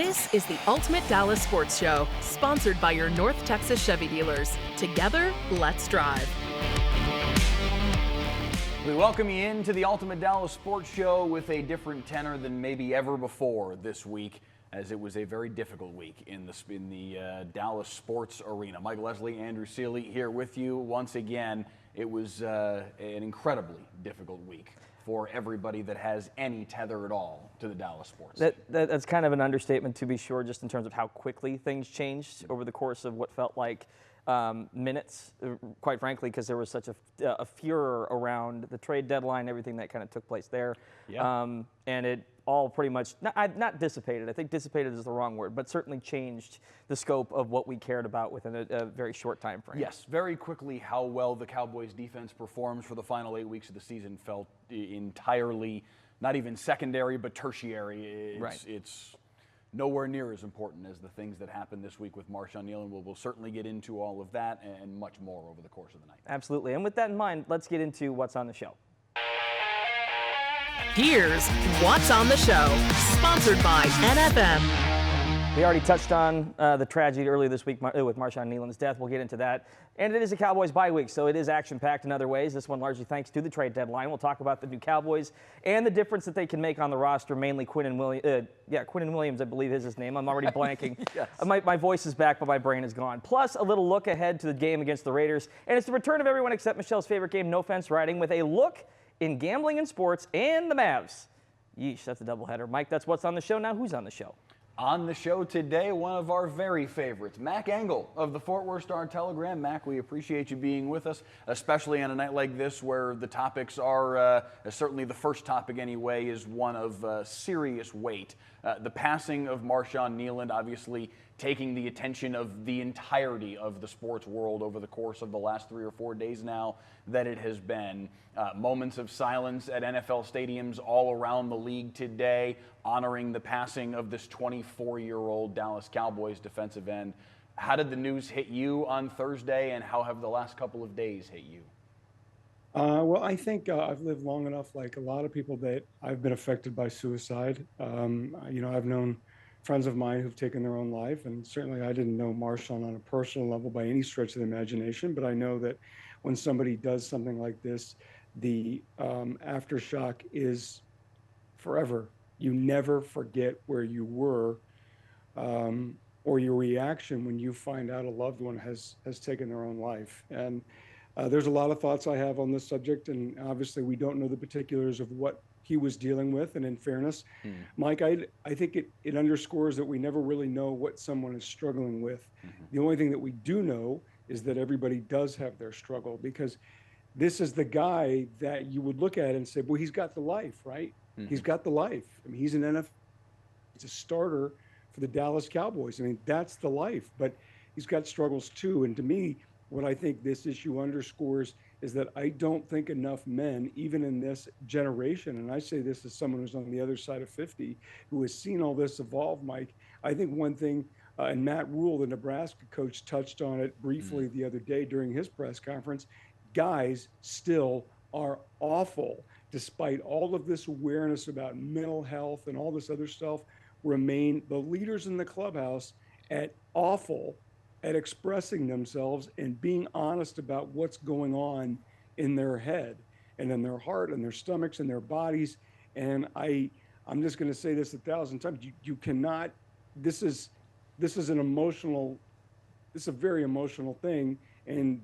This is the Ultimate Dallas Sports Show, sponsored by your North Texas Chevy dealers. Together, let's drive. We welcome you into the Ultimate Dallas Sports Show with a different tenor than maybe ever before this week, as it was a very difficult week in the Dallas sports arena. Mike Leslie, Andrew Cely here with you once again. It was an incredibly difficult week for everybody that has any tether at all to the Dallas sports. That's kind of an understatement, to be sure, just in terms of how quickly things changed over the course of what felt like minutes, quite frankly, because there was such a furor around the trade deadline, everything that kind of took place there. Yeah. And it all pretty much, not dissipated, I think dissipated is the wrong word, but certainly changed the scope of what we cared about within a very short time frame. Yes, very quickly how well the Cowboys defense performs for the final 8 weeks of the season felt entirely, not even secondary, but tertiary. It's nowhere near as important as the things that happened this week with Marshawn Kneeland. We'll certainly get into all of that and much more over the course of the night. Absolutely. And with that in mind, let's get into what's on the show. Here's What's on the Show, sponsored by NFM. We already touched on the tragedy earlier this week with Marshawn Kneeland's death. We'll get into that. And it is a Cowboys bye week, so it is action-packed in other ways. This one largely thanks to the trade deadline. We'll talk about the new Cowboys and the difference that they can make on the roster, mainly Quinnen Williams, I believe is his name. I'm already blanking. Yes. My voice is back, but my brain is gone. Plus, a little look ahead to the game against the Raiders. And it's the return of everyone except Michelle's favorite game, No Fence Riding, with a look in gambling and sports and the Mavs. Yeesh, that's a doubleheader. Mike, that's what's on the show. Now, who's on the show? On the show today, one of our very favorites, Mac Engel of the Fort Worth Star-Telegram. Mac, we appreciate you being with us, especially on a night like this where the topics are, certainly the first topic anyway, is one of serious weight. The passing of Marshawn Kneeland, obviously taking the attention of the entirety of the sports world over the course of the last 3 or 4 days now that it has been. Moments of silence at NFL stadiums all around the league today, honoring the passing of this 24-year-old Dallas Cowboys defensive end. How did the news hit you on Thursday, and how have the last couple of days hit you? Well, I think I've lived long enough, like a lot of people, that I've been affected by suicide. I've known friends of mine who've taken their own life, and certainly I didn't know Marshawn on a personal level by any stretch of the imagination, but I know that when somebody does something like this, the aftershock is forever. You never forget where you were or your reaction when you find out a loved one has taken their own life. And there's a lot of thoughts I have on this subject, and obviously we don't know the particulars of what he was dealing with. And in fairness, Mike, I think it underscores that we never really know what someone is struggling with. The only thing that we do know is that everybody does have their struggle, because this is the guy that you would look at and say, well, he's got the life, right? He's got the life. I mean, he's an NFL, he's a starter for the Dallas Cowboys. I mean, that's the life, but he's got struggles too. And to me, what I think this issue underscores is that I don't think enough men, even in this generation, and I say this as someone who's on the other side of 50, who has seen all this evolve, Mike, I think one thing, and Matt Rule, the Nebraska coach, touched on it briefly the other day during his press conference, guys still are awful. Despite all of this awareness about mental health and all this other stuff, remain the leaders in the clubhouse at awful at expressing themselves and being honest about what's going on in their head and in their heart and their stomachs and their bodies. And I'm just going to say this 1,000 times. You cannot, this is a very emotional thing. And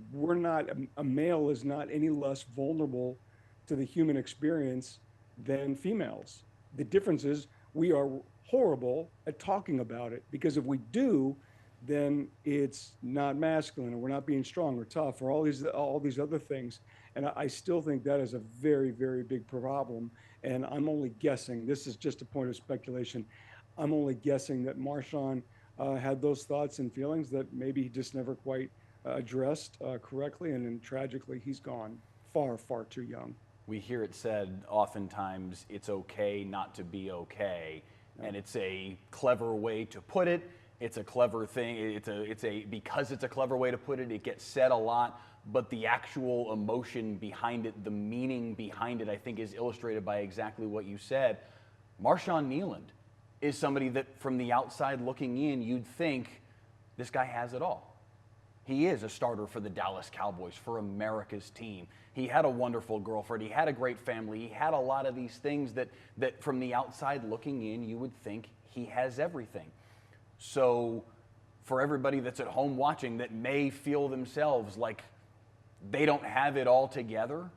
a male is not any less vulnerable to the human experience than females. The difference is we are horrible at talking about it, because if we do, then it's not masculine, or we're not being strong or tough, or all these other things. And I still think that is a very, very big problem. And I'm only guessing, this is just a point of speculation, I'm only guessing that Marshawn had those thoughts and feelings that maybe he just never quite addressed correctly. And then tragically, he's gone far, far too young. We hear it said oftentimes, it's okay not to be okay. Yeah. And it's a clever way to put it. It's a clever thing. Because it's a clever way to put it, it gets said a lot, but the actual emotion behind it, the meaning behind it, I think is illustrated by exactly what you said. Marshawn Kneeland is somebody that from the outside looking in, you'd think this guy has it all. He is a starter for the Dallas Cowboys, for America's team. He had a wonderful girlfriend. He had a great family. He had a lot of these things that from the outside looking in, you would think he has everything. So for everybody that's at home watching that may feel themselves like they don't have it all together,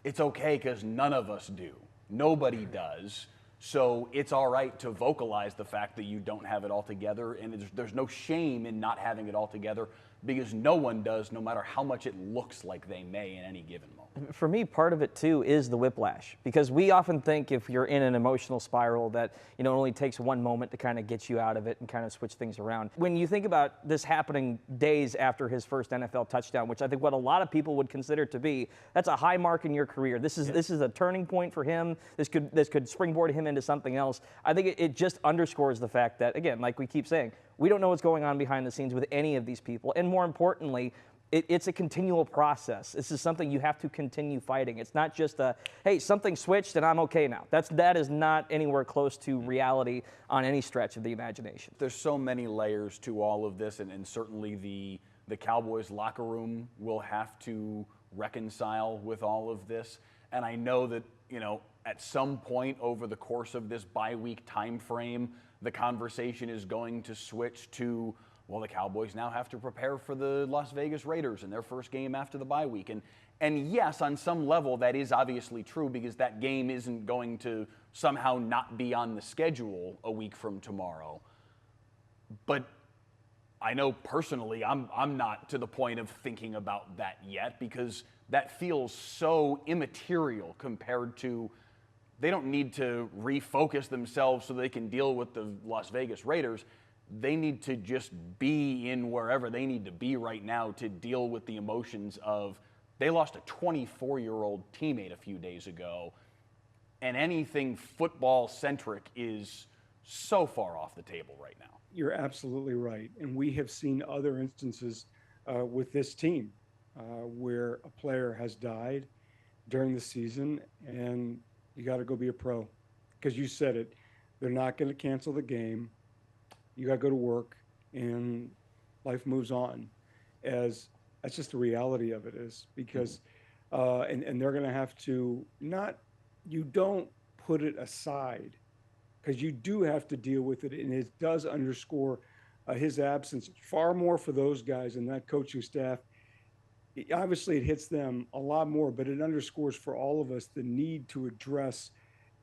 it's okay because none of us do. Nobody does. So it's all right to vocalize the fact that you don't have it all together, and there's no shame in not having it all together because no one does, no matter how much it looks like they may in any given moment. For me, part of it too is the whiplash, because we often think if you're in an emotional spiral that it only takes one moment to kind of get you out of it and kind of switch things around. When you think about this happening days after his first NFL touchdown, which I think what a lot of people would consider to be, that's a high mark in your career. This is a turning point for him. This could springboard him into something else. I think it just underscores the fact that, again, like we keep saying, we don't know what's going on behind the scenes with any of these people, and more importantly, it's a continual process. This is something you have to continue fighting. It's not just hey, something switched and I'm okay now. That is not anywhere close to reality on any stretch of the imagination. There's so many layers to all of this, and certainly the Cowboys locker room will have to reconcile with all of this. And I know that, at some point over the course of this bye-week time frame, the conversation is going to switch to, well, the Cowboys now have to prepare for the Las Vegas Raiders in their first game after the bye week. And yes, on some level, that is obviously true because that game isn't going to somehow not be on the schedule a week from tomorrow. But I know personally I'm not to the point of thinking about that yet because that feels so immaterial compared to they don't need to refocus themselves so they can deal with the Las Vegas Raiders. They need to just be in wherever they need to be right now to deal with the emotions of they lost a 24-year-old teammate a few days ago, and anything football-centric is so far off the table right now. You're absolutely right. And we have seen other instances with this team where a player has died during the season, and you got to go be a pro. Because you said it, they're not going to cancel the game. You got to go to work, and life moves on. That's just the reality of it is because, and they're going to have to you don't put it aside because you do have to deal with it. And it does underscore his absence far more for those guys and that coaching staff. Obviously it hits them a lot more, but it underscores for all of us the need to address,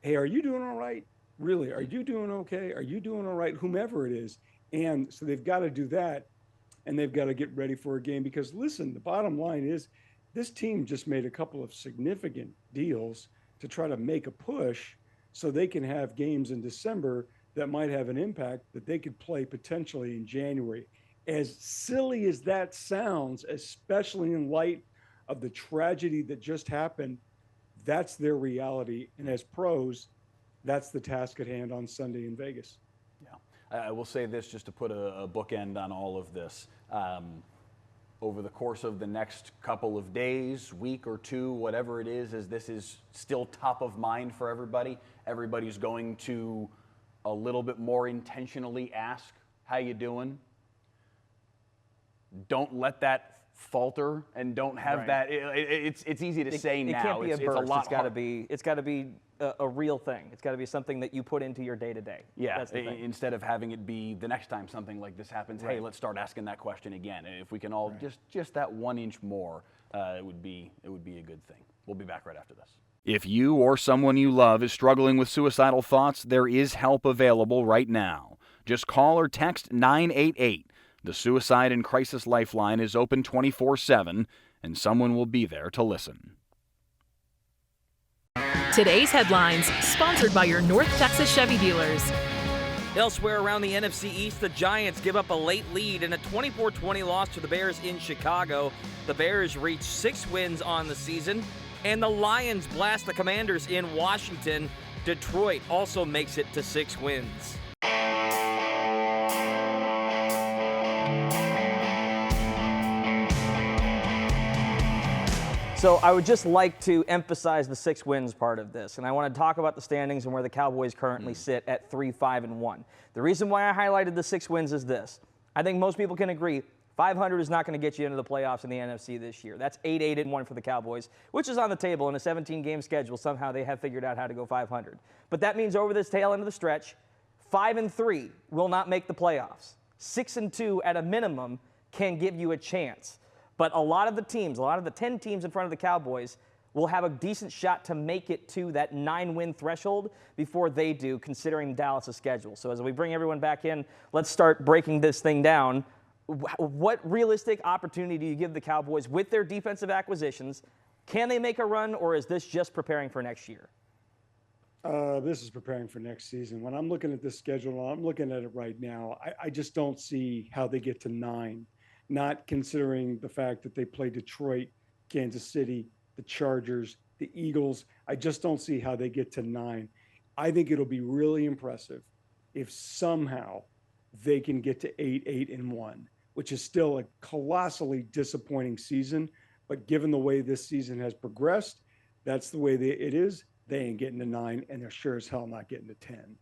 hey, are you doing all right? Really, are you doing okay? Are you doing all right? Whomever it is. And so they've got to do that, and they've got to get ready for a game because, listen, the bottom line is this team just made a couple of significant deals to try to make a push so they can have games in December that might have an impact that they could play potentially in January. As silly as that sounds, especially in light of the tragedy that just happened, that's their reality. And as pros, that's the task at hand on Sunday in Vegas. Yeah. I will say this just to put a bookend on all of this. Over the course of the next couple of days, week or two, whatever it is, as this is still top of mind for everybody, everybody's going to a little bit more intentionally ask, how you doing? Don't let that falter and don't have that. It's easy to say now. It can't be a burst. It's a lot It's got to be a real thing. It's got to be something that you put into your day-to-day. Yeah, instead of having it be the next time something like this happens, hey, let's start asking that question again. And if we can all just that 1 inch more, it would be a good thing. We'll be back right after this. If you or someone you love is struggling with suicidal thoughts, there is help available right now. Just call or text 988. The Suicide and Crisis Lifeline is open 24/7, and someone will be there to listen. Today's headlines, sponsored by your North Texas Chevy dealers. Elsewhere around the NFC East, the Giants give up a late lead in a 24-20 loss to the Bears in Chicago. The Bears reach 6 wins on the season, and the Lions blast the Commanders in Washington. Detroit also makes it to 6 wins. So I would just like to emphasize the 6 wins part of this, and I want to talk about the standings and where the Cowboys currently sit at 3-5-1. The reason why I highlighted the 6 wins is this. I think most people can agree 500 is not going to get you into the playoffs in the NFC this year. That's 8-8-1 for the Cowboys, which is on the table in a 17-game schedule. Somehow they have figured out how to go 500. But that means over this tail end of the stretch, 5-3 will not make the playoffs. 6-2 at a minimum can give you a chance. But a lot of the teams, a lot of the 10 teams in front of the Cowboys will have a decent shot to make it to that 9-win threshold before they do, considering Dallas' schedule. So as we bring everyone back in, let's start breaking this thing down. What realistic opportunity do you give the Cowboys with their defensive acquisitions? Can they make a run, or is this just preparing for next year? This is preparing for next season. When I'm looking at this schedule, I'm looking at it right now, I just don't see how they get to 9, not considering the fact that they play Detroit, Kansas City, the Chargers, the Eagles. I just don't see how they get to 9. I think it'll be really impressive if somehow they can get to 8-8-1, which is still a colossally disappointing season. But given the way this season has progressed, that's the way it is. They ain't getting to 9, and they're sure as hell not getting to 10.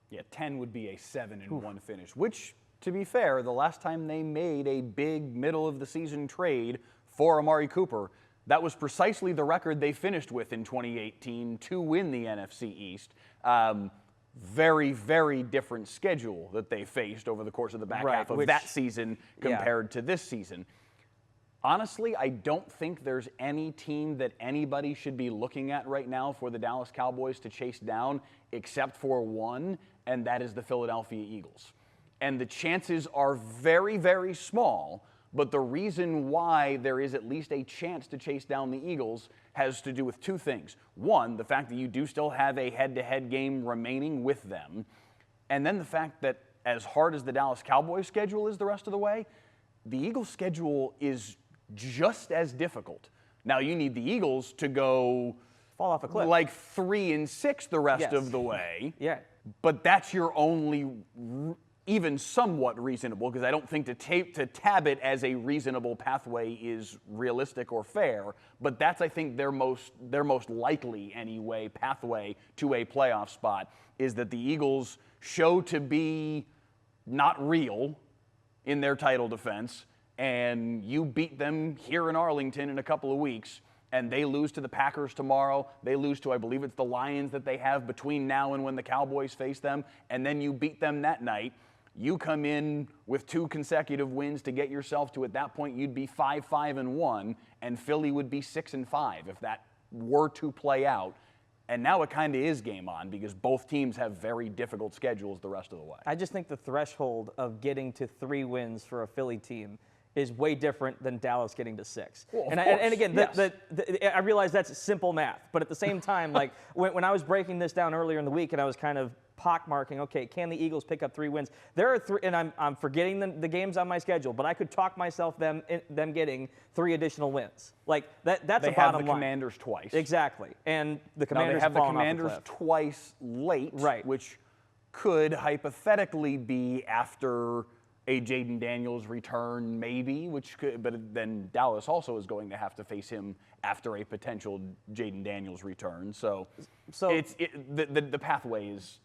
Yeah, 10 would be a 7-1 finish, which, to be fair, the last time they made a big middle-of-the-season trade for Amari Cooper, that was precisely the record they finished with in 2018 to win the NFC East. Very, very different schedule that they faced over the course of the back half of that season compared to this season. Honestly, I don't think there's any team that anybody should be looking at right now for the Dallas Cowboys to chase down except for one, and that is the Philadelphia Eagles. And the chances are very, very small, but the reason why there is at least a chance to chase down the Eagles has to do with 2 things. One, the fact that you do still have a head-to-head game remaining with them, and then the fact that as hard as the Dallas Cowboys schedule is the rest of the way, the Eagles schedule is just as difficult. Now you need the Eagles to go fall off a cliff, like 3-6 the rest of the way. Yeah. But that's your only even somewhat reasonable, because I don't think to tab it as a reasonable pathway is realistic or fair. But that's, I think, their most likely anyway pathway to a playoff spot, is that the Eagles show to be not real in their title defense, and you beat them here in Arlington in a couple of weeks, and they lose to the Packers tomorrow. They lose to, I believe it's the Lions that they have between now and when the Cowboys face them, and then you beat them that night. You come in with 2 consecutive wins to get yourself to, at that point, you'd be 5-5-1, and Philly would be 6-5 if that were to play out. And now it kind of is game on, because both teams have very difficult schedules the rest of the way. I just think the threshold of getting to 3 wins for a Philly team is way different than Dallas getting to 6. Well, and again, yes. I realize that's simple math, but at the same time, like when I was breaking this down earlier in the week and I was kind of pockmarking, okay, can the Eagles pick up 3 wins? There are 3, and I'm forgetting the games on my schedule, but I could talk myself them getting 3 additional wins. Like that's a bottom line. They have the Commanders twice. Exactly, and the Commanders now they have the fallen off Commanders the cliff. twice late, right? Which could hypothetically be after a Jaden Daniels return, maybe, which could, but then Dallas also is going to have to face him after a potential Jaden Daniels return. So the pathway is,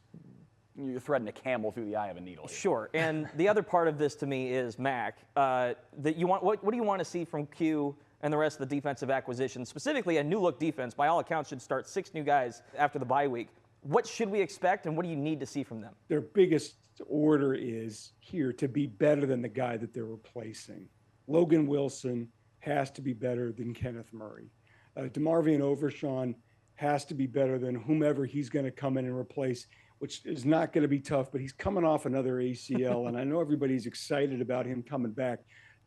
you're threading a camel through the eye of a needle here. Sure, and the other part of this to me is Mac. That you want what do you want to see from Q and the rest of the defensive acquisitions? Specifically, a new look defense. By all accounts, should start 6 new guys after the bye week. What should we expect, and what do you need to see from them? Their biggest order is here to be better than the guy that they're replacing. Logan Wilson has to be better than Kenneth Murray. DeMarvion Overshawn has to be better than whomever he's going to come in and replace, which is not going to be tough, but he's coming off another ACL, and I know everybody's excited about him coming back,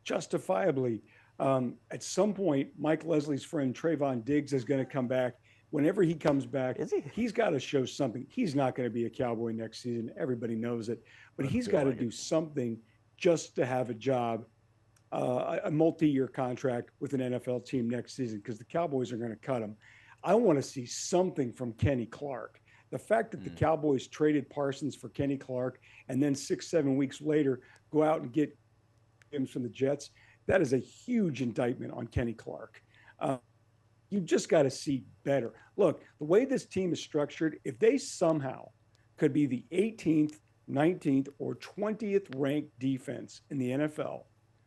justifiably. At some point, Mike Leslie's friend Trayvon Diggs is going to come back. Whenever he comes back, he's got to show something. He's not going to be a Cowboy next season. Everybody knows it. But he's got to do something just to have a job, a multi-year contract with an NFL team next season, because the Cowboys are going to cut him. I want to see something from Kenny Clark. The fact that the Cowboys traded Parsons for Kenny Clark and then 6-7 weeks later go out and get him from the Jets, that is a huge indictment on Kenny Clark. You just got to see better. Look, the way this team is structured, if they somehow could be the 18th, 19th, or 20th ranked defense in the NFL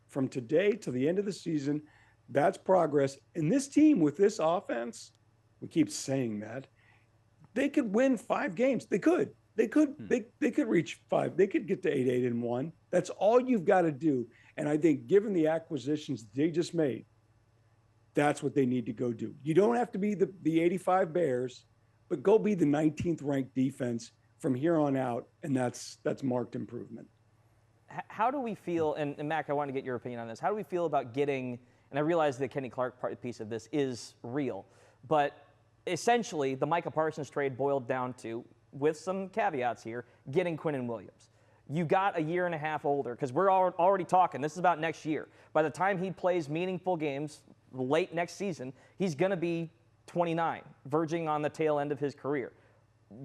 from today to the end of the season, that's progress. And this team with this offense, we keep saying that, they could win 5 games. They could. They could reach 5. They could get to 8-1. That's all you've got to do. And I think given the acquisitions they just made, that's what they need to go do. You don't have to be the 85 Bears, but go be the 19th ranked defense from here on out, and that's marked improvement. How do we feel, and Mac, I want to get your opinion on this. How do we feel about getting, and I realize the Kenny Clark piece of this is real, but essentially the Micah Parsons trade boiled down to, with some caveats here, getting Quinnen Williams. You got a year and a half older, because we're already talking, this is about next year. By the time he plays meaningful games late next season, he's going to be 29, verging on the tail end of his career.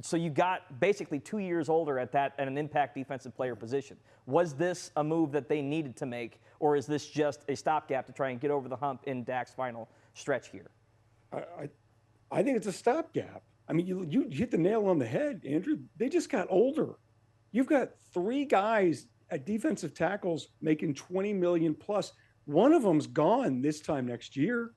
So you got basically 2 years older at an impact defensive player position. Was this a move that they needed to make, or is this just a stopgap to try and get over the hump in Dak's final stretch here? I think it's a stopgap. I mean, you hit the nail on the head, Andrew. They just got older. You've got 3 guys at defensive tackles making $20 million plus. One of them's gone this time next year,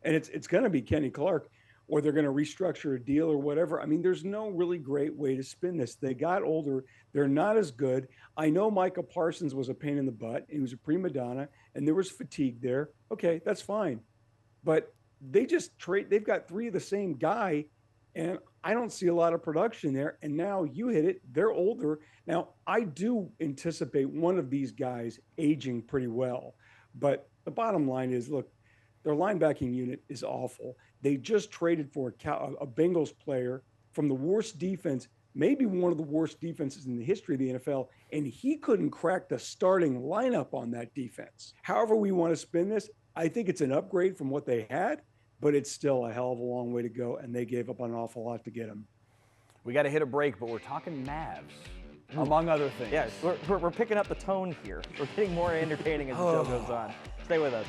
and it's going to be Kenny Clark, or they're going to restructure a deal or whatever. I mean, there's no really great way to spin this. They got older. They're not as good. I know Micah Parsons was a pain in the butt. He was a prima donna, and there was fatigue there. Okay, that's fine. But they've got 3 of the same guy, and I don't see a lot of production there. And now you hit it. They're older. Now, I do anticipate one of these guys aging pretty well. But the bottom line is, look, their linebacking unit is awful. They just traded for a Bengals player from the worst defense, maybe one of the worst defenses in the history of the NFL, and he couldn't crack the starting lineup on that defense. However we want to spin this, I think it's an upgrade from what they had, but it's still a hell of a long way to go, and they gave up an awful lot to get him. We got to hit a break, but we're talking Mavs, among other things. Yes, we're picking up the tone here. We're getting more entertaining as the show goes on. Stay with us.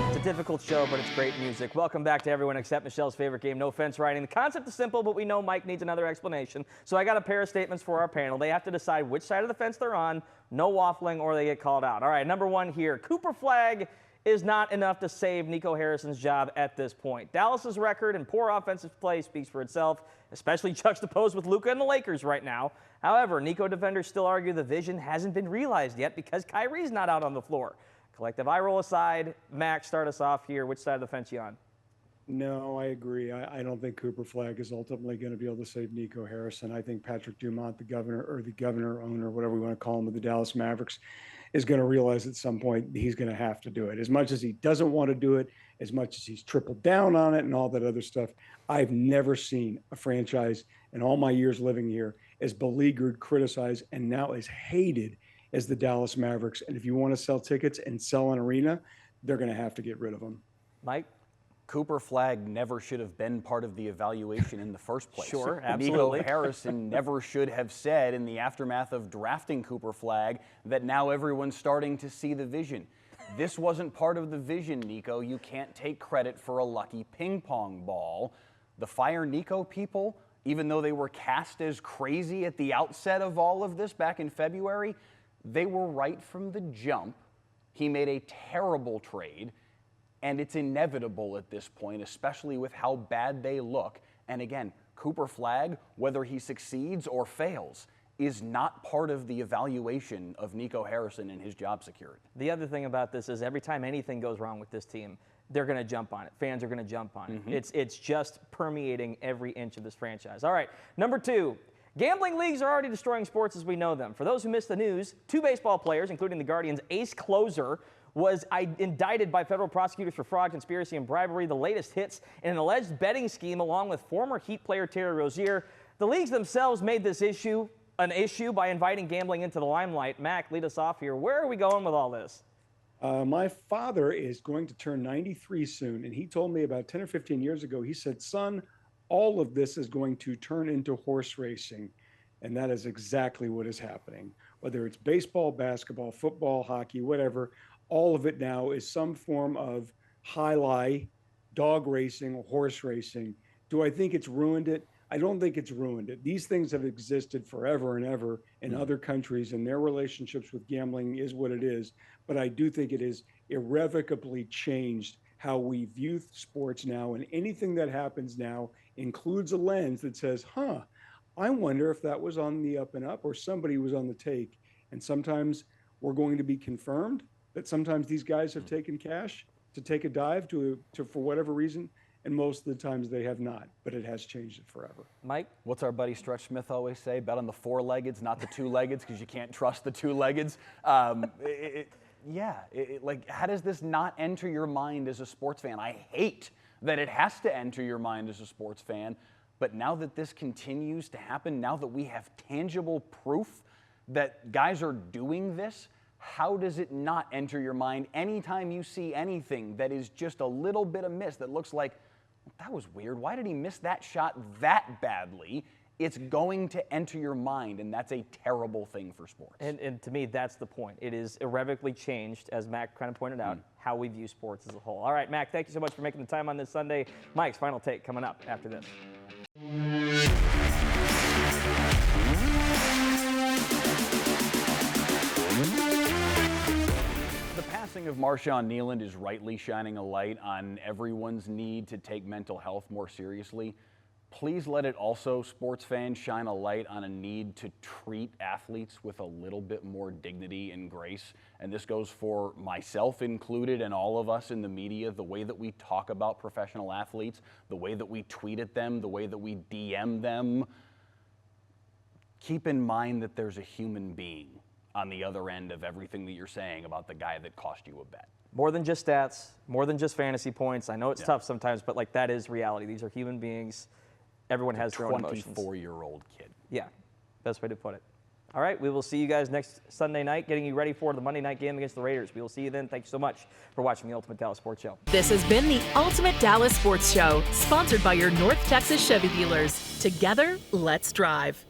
It's a difficult show, but it's great music. Welcome back to everyone except Michelle's favorite game, no fence riding. The concept is simple, but we know Mike needs another explanation. So I got a pair of statements for our panel. They have to decide which side of the fence they're on, no waffling, or they get called out. All right, number 1 here. Cooper Flagg is not enough to save Nico Harrison's job at this point. Dallas's record and poor offensive play speaks for itself, especially juxtaposed with Luka and the Lakers right now. However, Nico defenders still argue the vision hasn't been realized yet because Kyrie's not out on the floor. Collective eye roll aside, Max, start us off here. Which side of the fence you on? No, I agree. I don't think Cooper Flagg is ultimately going to be able to save Nico Harrison. I think Patrick Dumont, the governor, owner, whatever we want to call him, of the Dallas Mavericks, is going to realize at some point he's going to have to do it. As much as he doesn't want to do it, as much as he's tripled down on it and all that other stuff, I've never seen a franchise in all my years living here as beleaguered, criticized, and now as hated as the Dallas Mavericks. And if you want to sell tickets and sell an arena, they're going to have to get rid of them. Mike? Cooper Flagg never should have been part of the evaluation in the first place. Sure, absolutely. Nico Harrison never should have said in the aftermath of drafting Cooper Flagg that now everyone's starting to see the vision. This wasn't part of the vision, Nico. You can't take credit for a lucky ping pong ball. The Fire Nico people, even though they were cast as crazy at the outset of all of this back in February, they were right from the jump. He made a terrible trade. And it's inevitable at this point, especially with how bad they look. And again, Cooper Flagg, whether he succeeds or fails, is not part of the evaluation of Nico Harrison and his job security. The other thing about this is every time anything goes wrong with this team, they're going to jump on it. Fans are going to jump on it. It's just permeating every inch of this franchise. All right, number 2. Gambling leagues are already destroying sports as we know them. For those who missed the news, 2 baseball players, including the Guardians' ace closer, was indicted by federal prosecutors for fraud, conspiracy, and bribery. The latest hits in an alleged betting scheme along with former Heat player Terry Rozier. The leagues themselves made this issue an issue by inviting gambling into the limelight. Mac, lead us off here. Where are we going with all this? My father is going to turn 93 soon, and he told me about 10 or 15 years ago, he said, son, all of this is going to turn into horse racing. And that is exactly what is happening. Whether it's baseball, basketball, football, hockey, whatever, all of it now is some form of highlight, dog racing, or horse racing. Do I think it's ruined it? I don't think it's ruined it. These things have existed forever and ever in other countries, and their relationships with gambling is what it is. But I do think it is irrevocably changed how we view sports now, and anything that happens now includes a lens that says, I wonder if that was on the up and up or somebody was on the take. And sometimes we're going to be confirmed that sometimes these guys have taken cash to take a dive to for whatever reason, and most of the times they have not, but it has changed it forever. Mike? What's our buddy Stretch Smith always say? Bet on the four-leggeds, not the two-leggeds, because you can't trust the two-leggeds. Like, how does this not enter your mind as a sports fan? I hate that it has to enter your mind as a sports fan, but now that this continues to happen, now that we have tangible proof that guys are doing this, how does it not enter your mind anytime you see anything that is just a little bit amiss, that looks like, that was weird, why did he miss that shot that badly? It's going to enter your mind, and that's a terrible thing for sports. And to me, that's the point. It is irrevocably changed, as Mac kind of pointed out, how we view sports as a whole. All right, Mac, thank you so much for making the time on this Sunday. Mike's final take coming up after this. The passing of Marshawn Kneeland is rightly shining a light on everyone's need to take mental health more seriously. Please let it also, sports fans, shine a light on a need to treat athletes with a little bit more dignity and grace. And this goes for myself included and all of us in the media, the way that we talk about professional athletes, the way that we tweet at them, the way that we DM them. Keep in mind that there's a human being on the other end of everything that you're saying about the guy that cost you a bet. More than just stats, more than just fantasy points. I know it's tough sometimes, but like that is reality. These are human beings. Everyone has their own emotions. 24-year-old kid. Yeah, best way to put it. All right, we will see you guys next Sunday night, getting you ready for the Monday night game against the Raiders. We will see you then. Thank you so much for watching the Ultimate Dallas Sports Show. This has been the Ultimate Dallas Sports Show, sponsored by your North Texas Chevy dealers. Together, let's drive.